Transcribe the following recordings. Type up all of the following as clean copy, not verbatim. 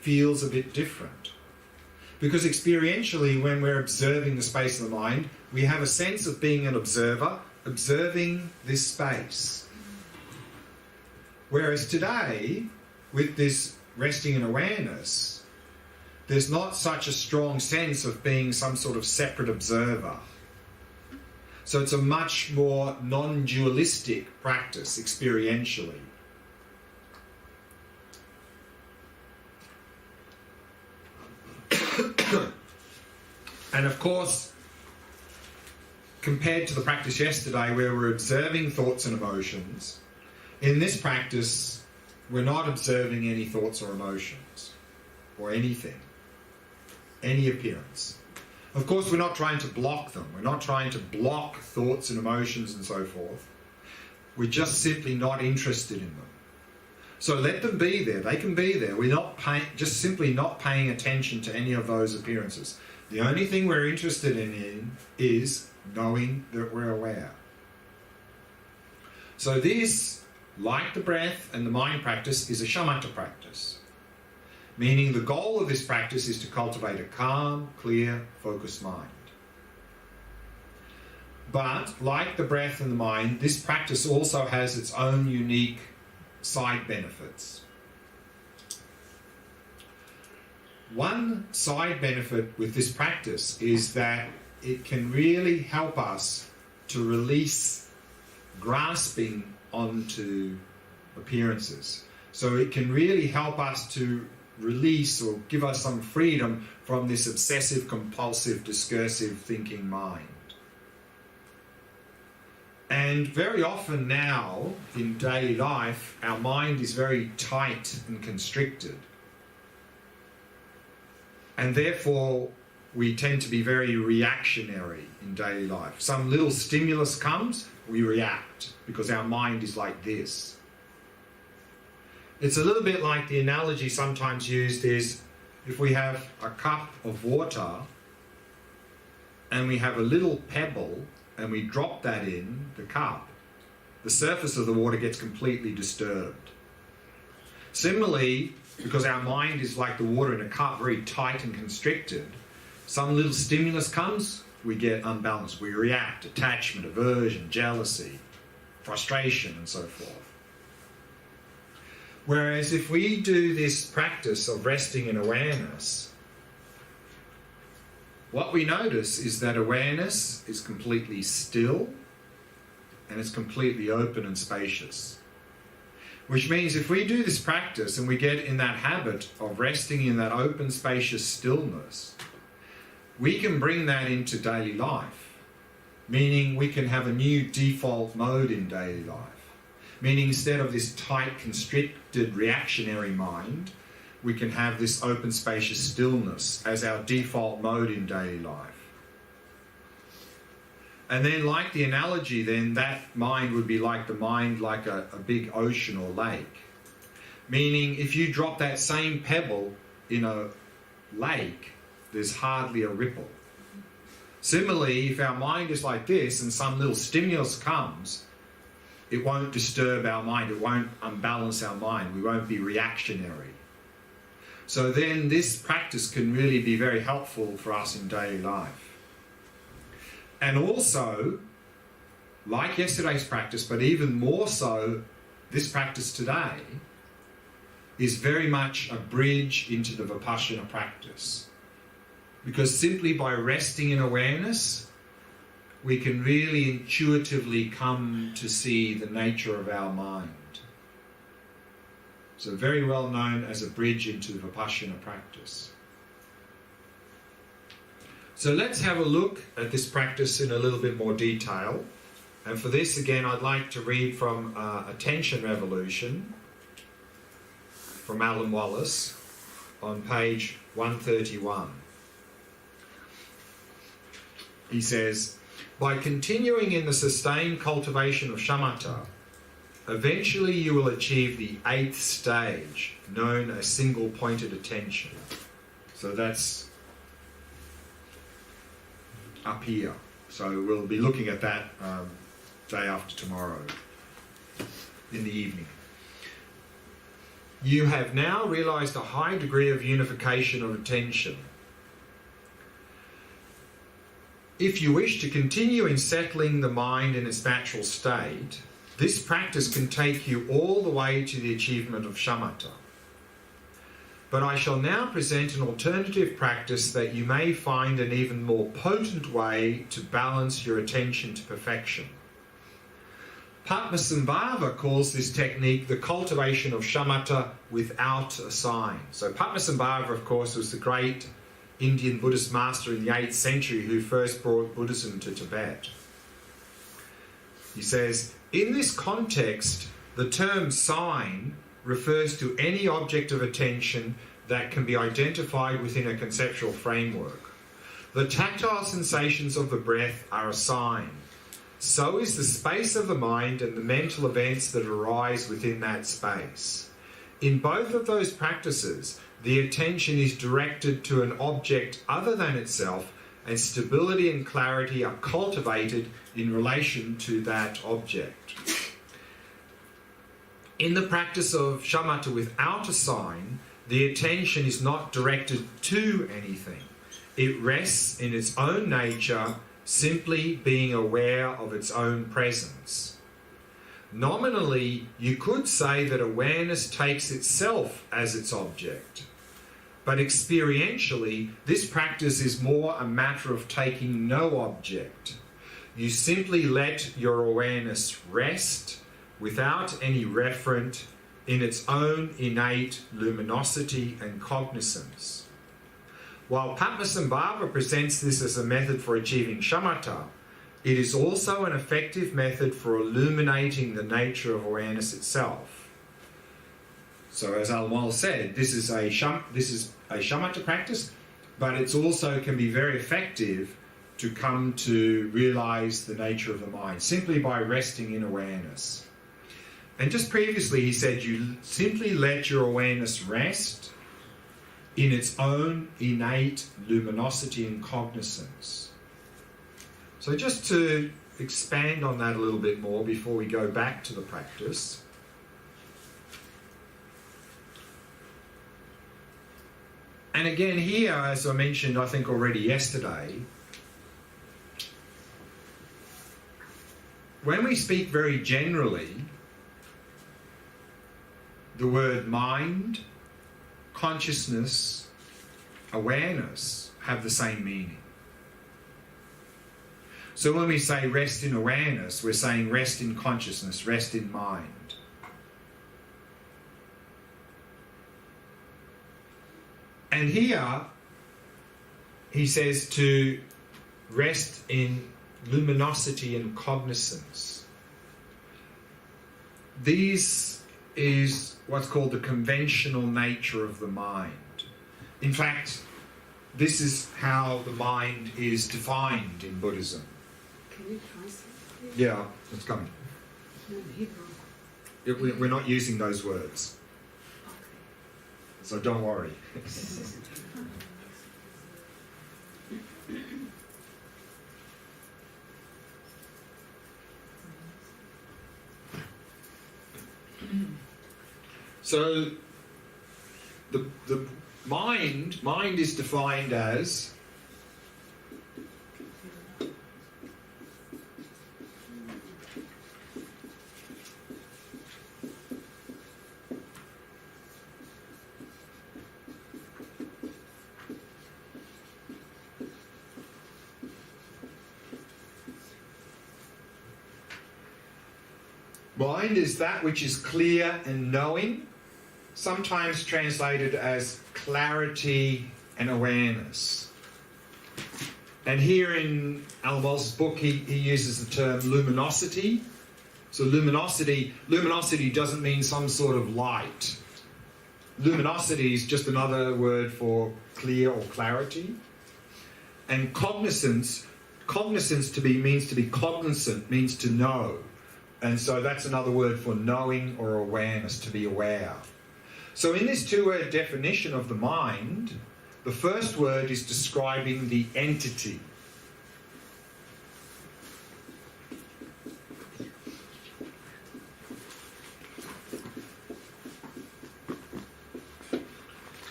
feels a bit different. Because experientially, when we're observing the space of the mind, we have a sense of being an observer, observing this space. Whereas today, with this resting in awareness, there's not such a strong sense of being some sort of separate observer. So it's a much more non-dualistic practice experientially. And of course, compared to the practice yesterday where we're observing thoughts and emotions, in this practice we're not observing any thoughts or emotions or anything, any appearance. Of course, we're not trying to block them. We're not trying to block thoughts and emotions and so forth. We're just simply not interested in them. So let them be there. They can be there. We're not just simply not paying attention to any of those appearances. The only thing we're interested in is knowing that we're aware. So this, like the breath and the mind practice, is a shamatha practice. Meaning the goal of this practice is to cultivate a calm, clear, focused mind. But, like the breath and the mind, this practice also has its own unique side benefits. One side benefit with this practice is that it can really help us to release grasping onto appearances. So it can really help us to release or give us some freedom from this obsessive, compulsive, discursive thinking mind. And very often now in daily life, our mind is very tight and constricted. And therefore, we tend to be very reactionary in daily life. Some little stimulus comes, we react because our mind is like this. It's a little bit like the analogy sometimes used is if we have a cup of water and we have a little pebble and we drop that in the cup, the surface of the water gets completely disturbed. Similarly, because our mind is like the water in a cup, very tight and constricted, some little stimulus comes, we get unbalanced. We react, attachment, aversion, jealousy, frustration, and so forth. Whereas if we do this practice of resting in awareness, what we notice is that awareness is completely still and it's completely open and spacious. Which means if we do this practice and we get in that habit of resting in that open, spacious stillness, we can bring that into daily life. Meaning we can have a new default mode in daily life. Meaning instead of this tight, constricted, reactionary mind, we can have this open, spacious stillness as our default mode in daily life. And then, like the analogy, then that mind would be like the mind like a big ocean or lake. Meaning, if you drop that same pebble in a lake, there's hardly a ripple. Similarly, if our mind is like this and some little stimulus comes, it won't disturb our mind, it won't unbalance our mind, we won't be reactionary. So then this practice can really be very helpful for us in daily life. And also, like yesterday's practice, but even more so, this practice today is very much a bridge into the Vipassana practice. Because simply by resting in awareness, we can really intuitively come to see the nature of our mind. So very well known as a bridge into the Vipassana practice. So let's have a look at this practice in a little bit more detail. And for this, again, I'd like to read from Attention Revolution from Alan Wallace on page 131. He says, by continuing in the sustained cultivation of shamatha, eventually you will achieve the 8th stage, known as single-pointed attention. So that's up here. So we'll be looking at that day after tomorrow in the evening. You have now realized a high degree of unification of attention. If you wish to continue in settling the mind in its natural state, this practice can take you all the way to the achievement of shamatha. But I shall now present an alternative practice that you may find an even more potent way to balance your attention to perfection. Padmasambhava calls this technique the cultivation of shamatha without a sign. So Padmasambhava, of course, was the great Indian Buddhist master in the 8th century who first brought Buddhism to Tibet. He says, in this context, the term sign refers to any object of attention that can be identified within a conceptual framework. The tactile sensations of the breath are a sign. So is the space of the mind and the mental events that arise within that space. In both of those practices, the attention is directed to an object other than itself, and stability and clarity are cultivated in relation to that object. In the practice of shamatha without a sign, the attention is not directed to anything. It rests in its own nature, simply being aware of its own presence. Nominally, you could say that awareness takes itself as its object. But experientially, this practice is more a matter of taking no object. You simply let your awareness rest without any referent in its own innate luminosity and cognizance. While Padmasambhava presents this as a method for achieving shamatha, it is also an effective method for illuminating the nature of awareness itself. So as Almal said, this is a shamatha practice, but it also can be very effective to come to realize the nature of the mind, simply by resting in awareness. And just previously he said you simply let your awareness rest in its own innate luminosity and cognizance. So just to expand on that a little bit more before we go back to the practice. And again here, as I mentioned, I think already yesterday, when we speak very generally, the word mind, consciousness, awareness have the same meaning. So when we say rest in awareness, we're saying rest in consciousness, rest in mind. And here, he says to rest in luminosity and cognizance. These is what's called the conventional nature of the mind. In fact, this is how the mind is defined in Buddhism. Can you translate, please? Yeah, it's coming. No, Hebrew. We're not using those words, Okay. so don't worry. So the mind is defined as mind is that which is clear and knowing, sometimes translated as clarity and awareness. And here in Almal's book, he uses the term luminosity. So luminosity doesn't mean some sort of light. Luminosity is just another word for clear or clarity. And cognizance means to be cognizant, means to know. And so that's another word for knowing or awareness, to be aware. So in this two-word definition of the mind, the first word is describing the entity.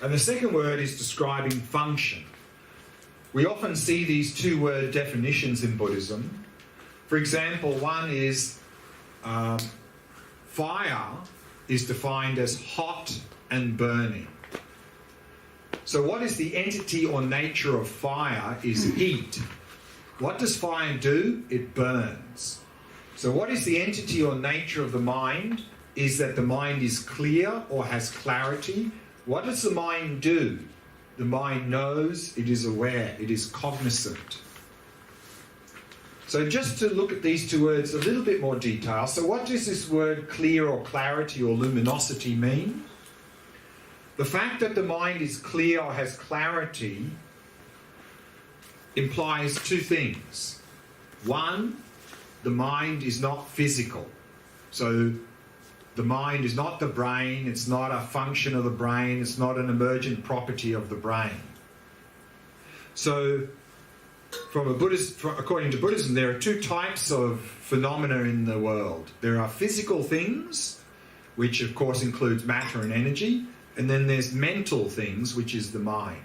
And the second word is describing function. We often see these two-word definitions in Buddhism. For example, one is fire is defined as hot and burning. So what is the entity or nature of fire is heat. What does fire do? It burns. So what is the entity or nature of the mind? Is that the mind is clear or has clarity. What does the mind do? The mind knows, it is aware, it is cognizant. So just to look at these two words a little bit more detail. So what does this word clear or clarity or luminosity mean? The fact that the mind is clear or has clarity implies two things. One, the mind is not physical. So the mind is not the brain, it's not a function of the brain, it's not an emergent property of the brain. So according to Buddhism, there are two types of phenomena in the world. There are physical things, which of course includes matter and energy, and then there's mental things, which is the mind.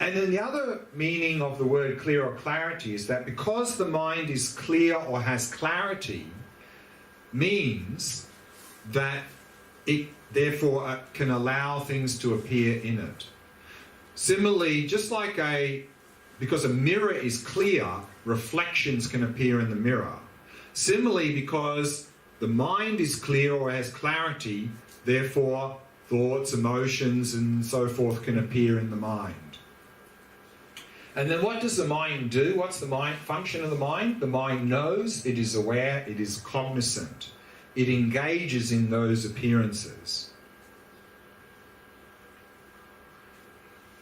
And then the other meaning of the word clear or clarity is that because the mind is clear or has clarity, means that it therefore can allow things to appear in it. Similarly, just like because a mirror is clear, reflections can appear in the mirror. Similarly, because the mind is clear or has clarity, therefore thoughts, emotions, and so forth can appear in the mind. And then what does the mind do? What's the function of the mind? The mind knows, it is aware, it is cognizant. It engages in those appearances.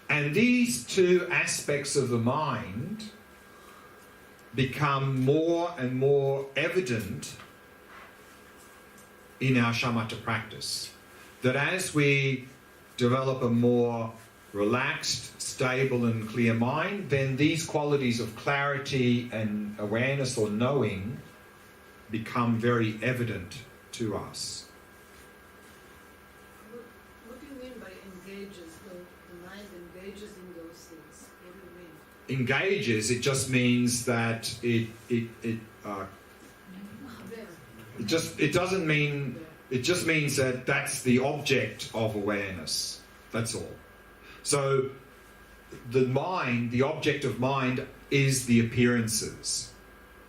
And these two aspects of the mind become more and more evident in our shamatha practice. That as we develop a more relaxed, stable and clear mind, then these qualities of clarity and awareness or knowing become very evident to us. What do you mean by engages? The mind engages in those things. What do you mean? Engages, it just means that it just means that that's the object of awareness. That's all. So the mind, the object of mind, is the appearances,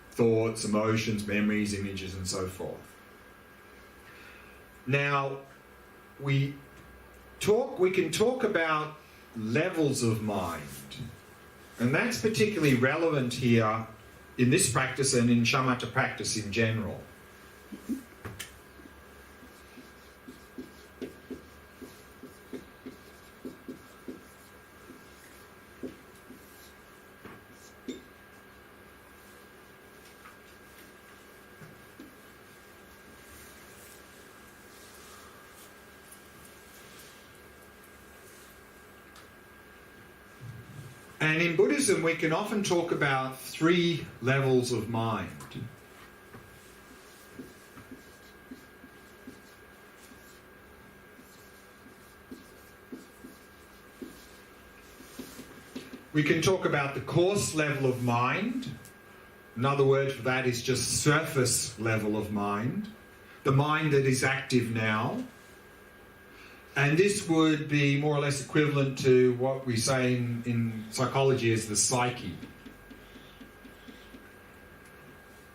thoughts, emotions, memories, images, and so forth. Now, we can talk about levels of mind, and that's particularly relevant here in this practice and in shamatha practice in general. And in Buddhism, we can often talk about three levels of mind. We can talk about the coarse level of mind. Another word for that is just surface level of mind. The mind that is active now. And this would be more or less equivalent to what we say in psychology as the psyche.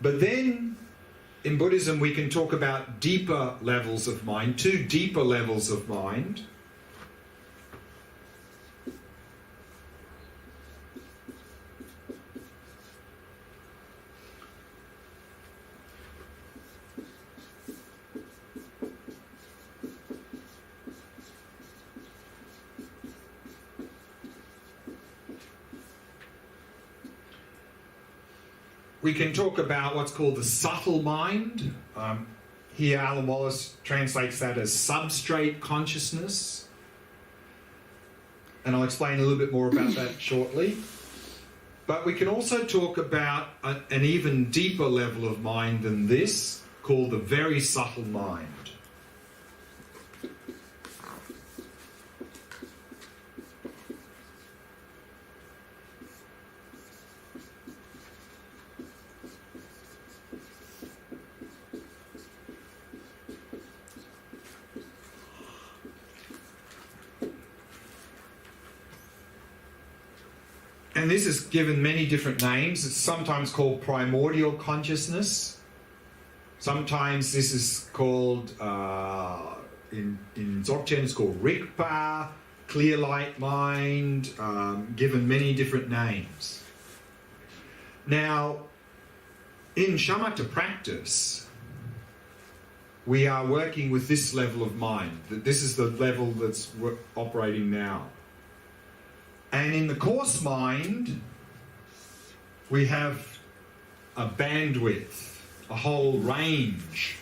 But then, in Buddhism, we can talk about deeper levels of mind, two deeper levels of mind. We can talk about what's called the subtle mind. Here Alan Wallace translates that as substrate consciousness. And I'll explain a little bit more about that shortly. But we can also talk about an even deeper level of mind than this, called the very subtle mind. And this is given many different names. It's sometimes called primordial consciousness. Sometimes this is called, in Dzogchen, it's called Rigpa, clear light mind, given many different names. Now, in Shamatha practice, we are working with this level of mind. This is the level that's operating now. And in the coarse mind, we have a bandwidth, a whole range.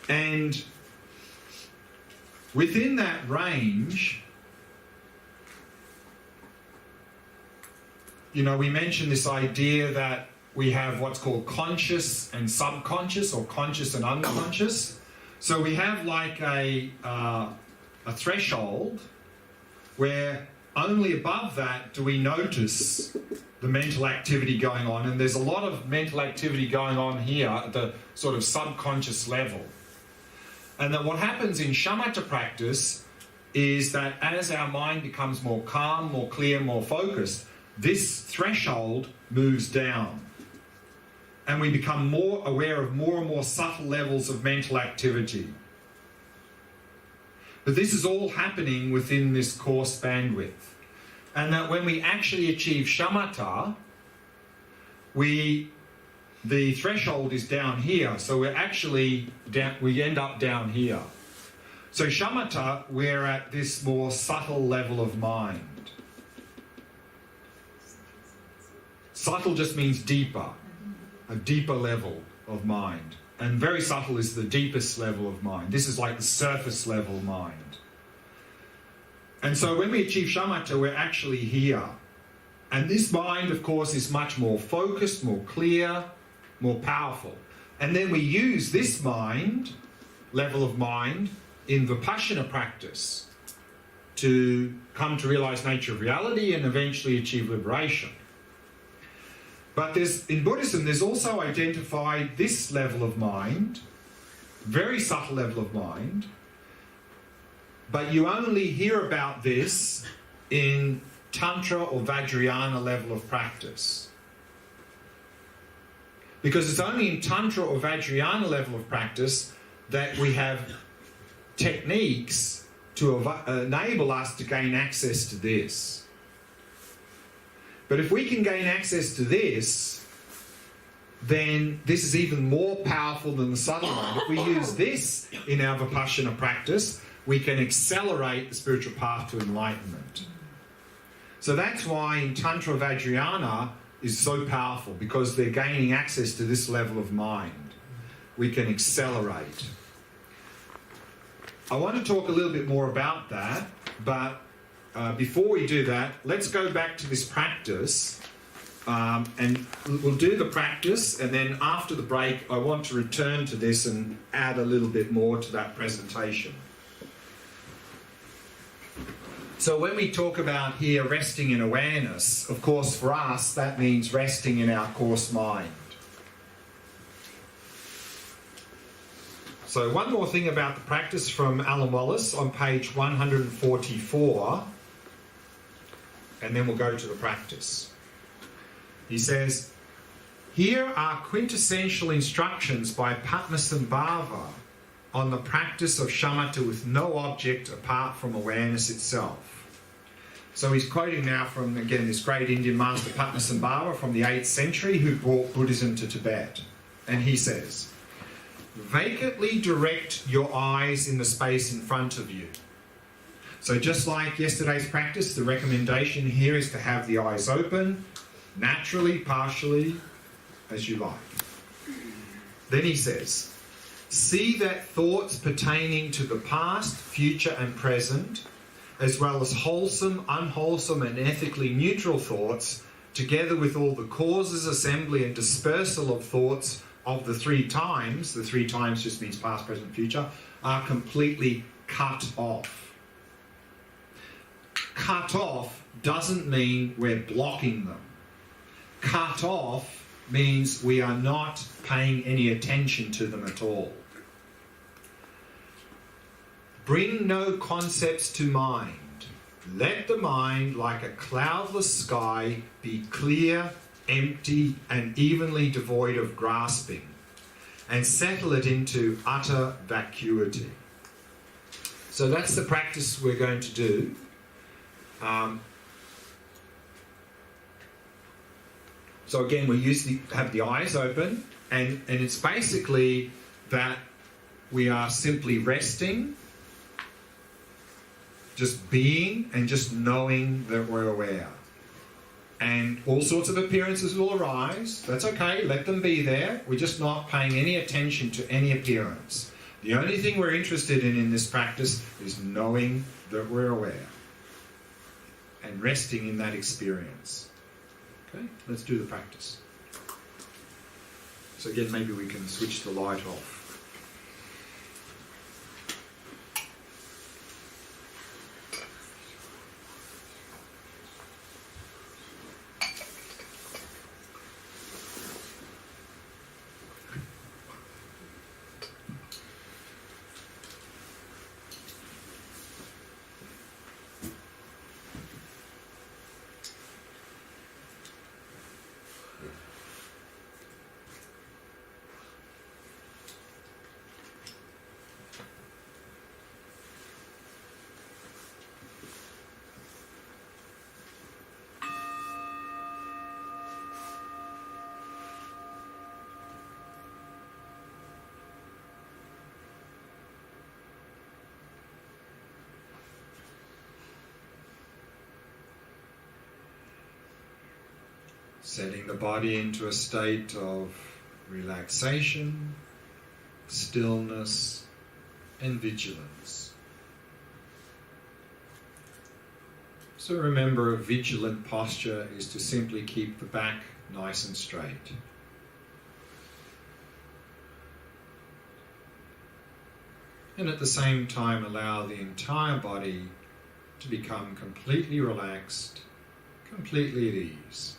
And within that range, we mentioned this idea that we have what's called conscious and subconscious, or conscious and unconscious. So we have like a threshold where only above that do we notice the mental activity going on. And there's a lot of mental activity going on here at the sort of subconscious level. And then what happens in Shamatha practice is that as our mind becomes more calm, more clear, more focused, this threshold moves down. And we become more aware of more and more subtle levels of mental activity. But this is all happening within this coarse bandwidth. And that when we actually achieve shamatha, the threshold is down here. So we're actually we end up down here. So shamatha, we're at this more subtle level of mind. Subtle just means deeper, a deeper level of mind. And very subtle is the deepest level of mind. This is like the surface level mind. And so when we achieve shamatha, we're actually here. And this mind, of course, is much more focused, more clear, more powerful. And then we use this mind, level of mind, in Vipassana practice to come to realize nature of reality and eventually achieve liberation. But in Buddhism, there's also identified this level of mind, very subtle level of mind, but you only hear about this in Tantra or Vajrayana level of practice. Because it's only in Tantra or Vajrayana level of practice that we have techniques to enable us to gain access to this. But if we can gain access to this, then this is even more powerful than the subtle mind. If we use this in our Vipassana practice, we can accelerate the spiritual path to enlightenment. So that's why in Tantra Vajrayana is so powerful, because they're gaining access to this level of mind. We can accelerate. I want to talk a little bit more about that, but before we do that, let's go back to this practice, and we'll do the practice, and then after the break I want to return to this and add a little bit more to that presentation. So when we talk about here resting in awareness, of course for us that means resting in our coarse mind. So one more thing about the practice from Alan Wallace on page 144, and then we'll go to the practice. He says, here are quintessential instructions by Padmasambhava on the practice of shamatha with no object apart from awareness itself. So he's quoting now from, again, this great Indian master Padmasambhava from the 8th century who brought Buddhism to Tibet. And he says, vacantly direct your eyes in the space in front of you. So just like yesterday's practice, the recommendation here is to have the eyes open, naturally, partially, as you like. Then he says, see that thoughts pertaining to the past, future and present, as well as wholesome, unwholesome and ethically neutral thoughts, together with all the causes, assembly and dispersal of thoughts of the three times just means past, present, future, are completely cut off. Cut off doesn't mean we're blocking them. Cut off means we are not paying any attention to them at all. Bring no concepts to mind. Let the mind, like a cloudless sky, be clear, empty, and evenly devoid of grasping, and settle it into utter vacuity. So that's the practice we're going to do. So again, we usually have the eyes open, and it's basically that we are simply resting, just being, and just knowing that we're aware. And all sorts of appearances will arise. That's okay, let them be there. We're just not paying any attention to any appearance. The only thing we're interested in this practice is knowing that we're aware and resting in that experience. Okay, let's do the practice. So again, maybe we can switch the light off. Setting the body into a state of relaxation, stillness, and vigilance. So remember, a vigilant posture is to simply keep the back nice and straight. And at the same time, allow the entire body to become completely relaxed, completely at ease.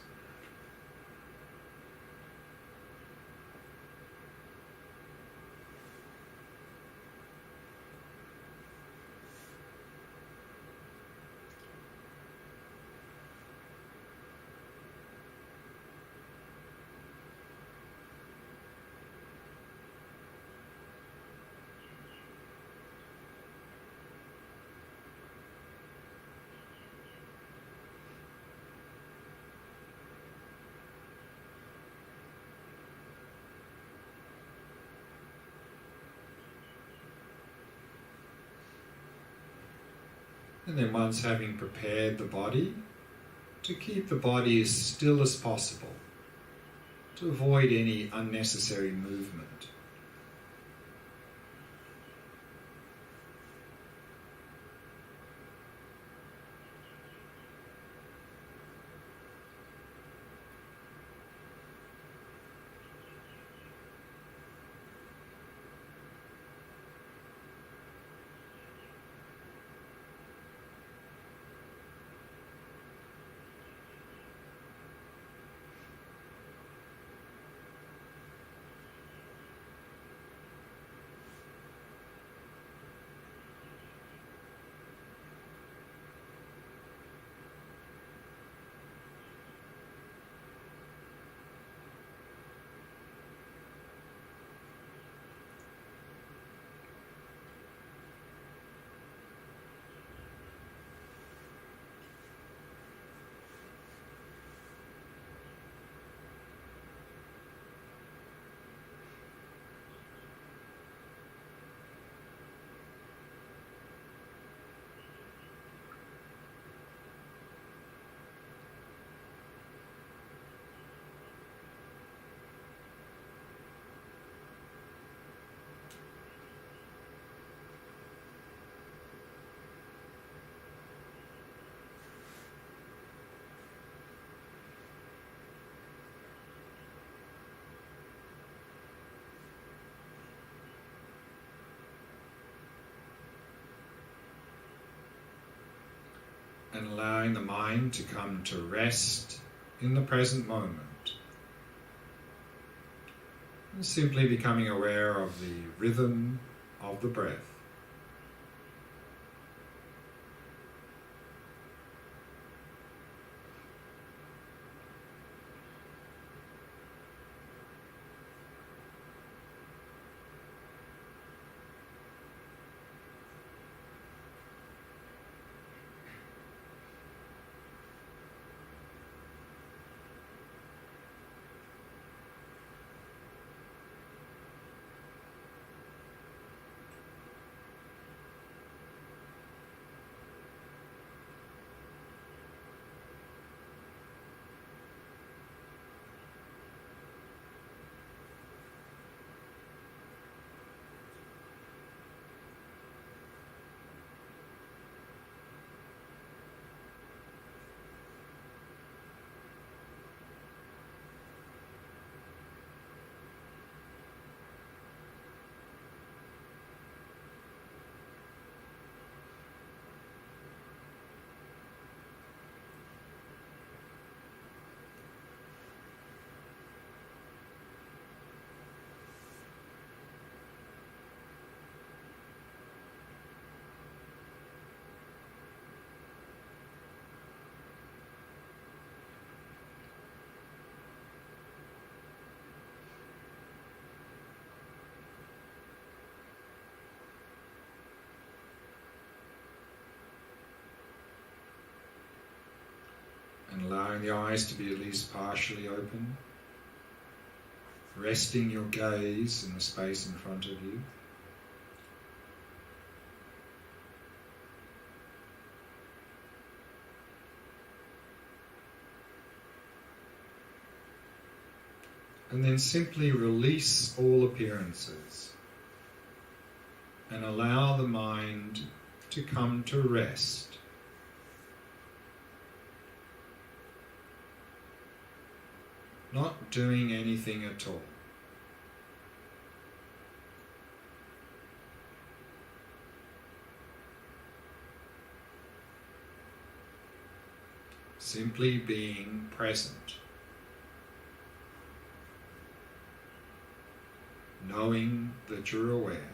And then once having prepared the body, to keep the body as still as possible, to avoid any unnecessary movement. And allowing the mind to come to rest in the present moment. And simply becoming aware of the rhythm of the breath. and allowing the eyes to be at least partially open, resting your gaze in the space in front of you. And then simply release all appearances and allow the mind to come to rest. Not doing anything at all. Simply being present. Knowing that you're aware.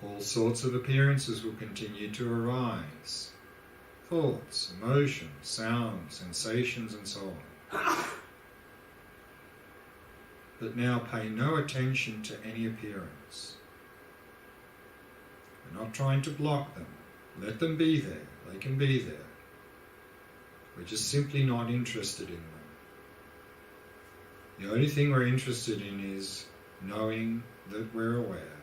All sorts of appearances will continue to arise. Thoughts, emotions, sounds, sensations, and so on. But now pay no attention to any appearance. We're not trying to block them. Let them be there. They can be there. We're just simply not interested in them. The only thing we're interested in is knowing that we're aware.